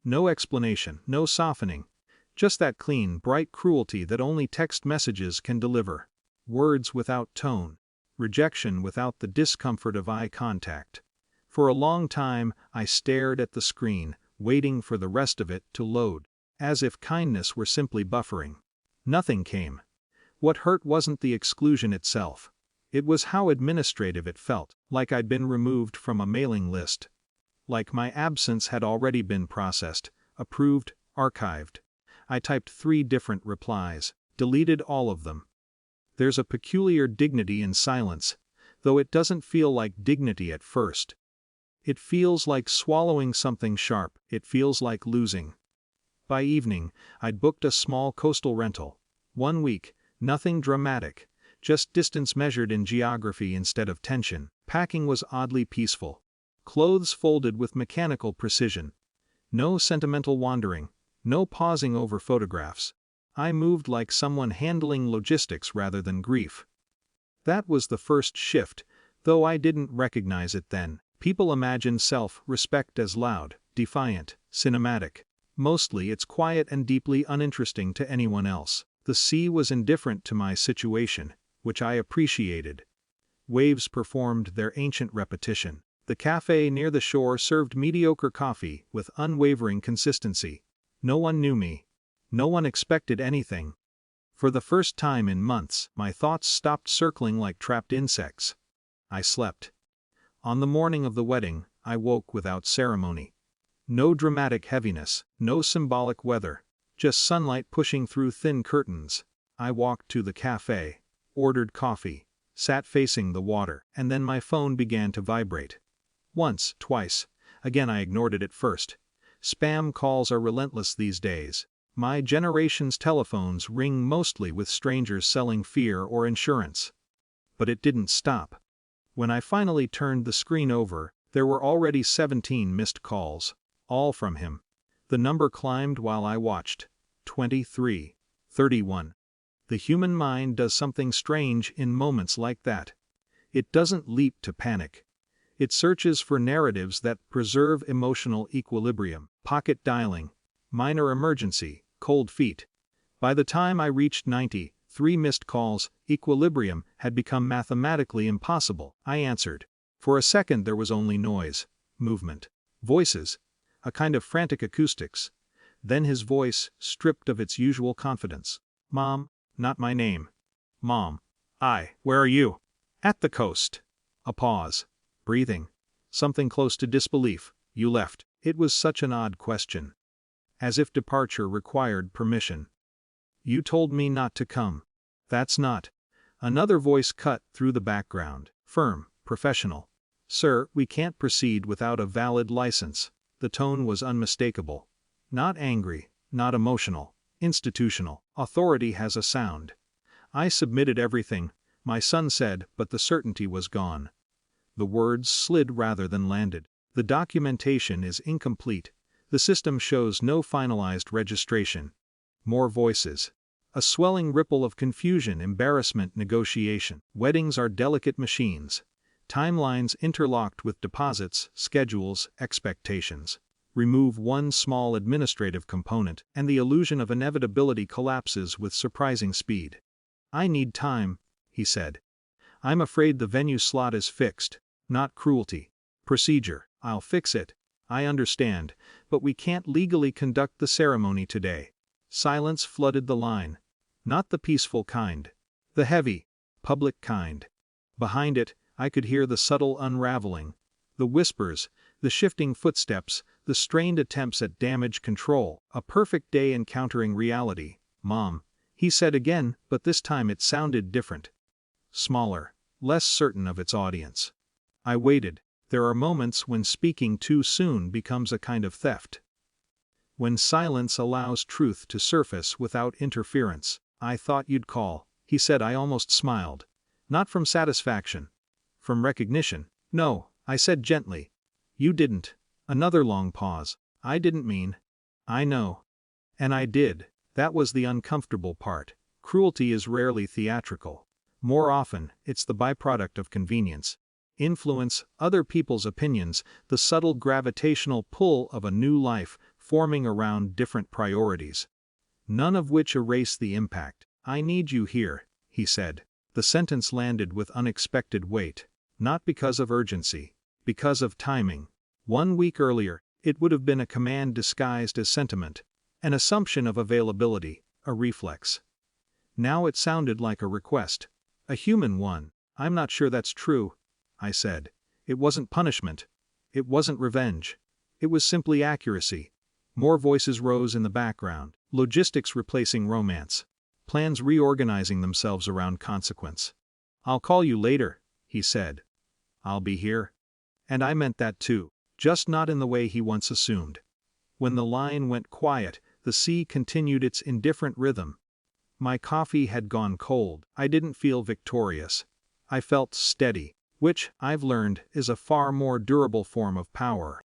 No explanation, no softening. Just that clean, bright cruelty that only text messages can deliver. Words without tone. Rejection without the discomfort of eye contact. For a long time, I stared at the screen, waiting for the rest of it to load. As if kindness were simply buffering. Nothing came. What hurt wasn't the exclusion itself. It was how administrative it felt, like I'd been removed from a mailing list. Like my absence had already been processed, approved, archived. I typed 3 different replies, deleted all of them. There's a peculiar dignity in silence, though it doesn't feel like dignity at first. It feels like swallowing something sharp, it feels like losing. By evening, I'd booked a small coastal rental. 1 week, nothing dramatic, just distance measured in geography instead of tension. Packing was oddly peaceful. Clothes folded with mechanical precision. No sentimental wandering, no pausing over photographs. I moved like someone handling logistics rather than grief. That was the first shift, though I didn't recognize it then. People imagine self-respect as loud, defiant, cinematic. Mostly it's quiet and deeply uninteresting to anyone else. The sea was indifferent to my situation, which I appreciated. Waves performed their ancient repetition. The cafe near the shore served mediocre coffee with unwavering consistency. No one knew me. No one expected anything. For the first time in months, my thoughts stopped circling like trapped insects. I slept. On the morning of the wedding, I woke without ceremony. No dramatic heaviness, no symbolic weather, just sunlight pushing through thin curtains. I walked to the cafe, ordered coffee, sat facing the water, and then my phone began to vibrate. Once, twice. Again I ignored it at first. Spam calls are relentless these days. My generation's telephones ring mostly with strangers selling fear or insurance. But it didn't stop. When I finally turned the screen over, there were already 17 missed calls. All from him. The number climbed while I watched. 23. 31. The human mind does something strange in moments like that. It doesn't leap to panic. It searches for narratives that preserve emotional equilibrium. Pocket dialing. Minor emergency. Cold feet. By the time I reached 93 missed calls, equilibrium had become mathematically impossible. I answered. For a second there was only noise, movement, voices, a kind of frantic acoustics. Then his voice, stripped of its usual confidence. Mom, not my name. Mom. Where are you? At the coast. A pause. Breathing. Something close to disbelief. You left. It was such an odd question. As if departure required permission. You told me not to come. That's not. Another voice cut through the background. Firm, professional. Sir, we can't proceed without a valid license. The tone was unmistakable. Not angry, not emotional, institutional. Authority has a sound. I submitted everything, my son said, but the certainty was gone. The words slid rather than landed. The documentation is incomplete. The system shows no finalized registration. More voices. A swelling ripple of confusion, embarrassment, negotiation. Weddings are delicate machines. Timelines interlocked with deposits, schedules, expectations. Remove one small administrative component, and the illusion of inevitability collapses with surprising speed. I need time, he said. I'm afraid the venue slot is fixed, not cruelty. Procedure. I'll fix it. I understand, but we can't legally conduct the ceremony today. Silence flooded the line. Not the peaceful kind. The heavy, public kind. Behind it, I could hear the subtle unraveling. The whispers, the shifting footsteps, the strained attempts at damage control. A perfect day encountering reality. Mom, he said again, but this time it sounded different. Smaller, less certain of its audience. I waited. There are moments when speaking too soon becomes a kind of theft. When silence allows truth to surface without interference. I thought you'd call, he said. I almost smiled. Not from satisfaction. From recognition. No, I said gently. You didn't. Another long pause. I didn't mean. I know. And I did. That was the uncomfortable part. Cruelty is rarely theatrical. More often, it's the byproduct of convenience. Influence, other people's opinions, the subtle gravitational pull of a new life, forming around different priorities, none of which erase the impact. "I need you here," he said. The sentence landed with unexpected weight, not because of urgency, because of timing. 1 week earlier, it would have been a command disguised as sentiment, an assumption of availability, a reflex. Now it sounded like a request, a human one. "I'm not sure that's true," I said. It wasn't punishment. It wasn't revenge. It was simply accuracy. More voices rose in the background, logistics replacing romance, plans reorganizing themselves around consequence. "I'll call you later," he said. "I'll be here." And I meant that too, just not in the way he once assumed. When the line went quiet, the sea continued its indifferent rhythm. My coffee had gone cold. I didn't feel victorious. I felt steady, which, I've learned, is a far more durable form of power.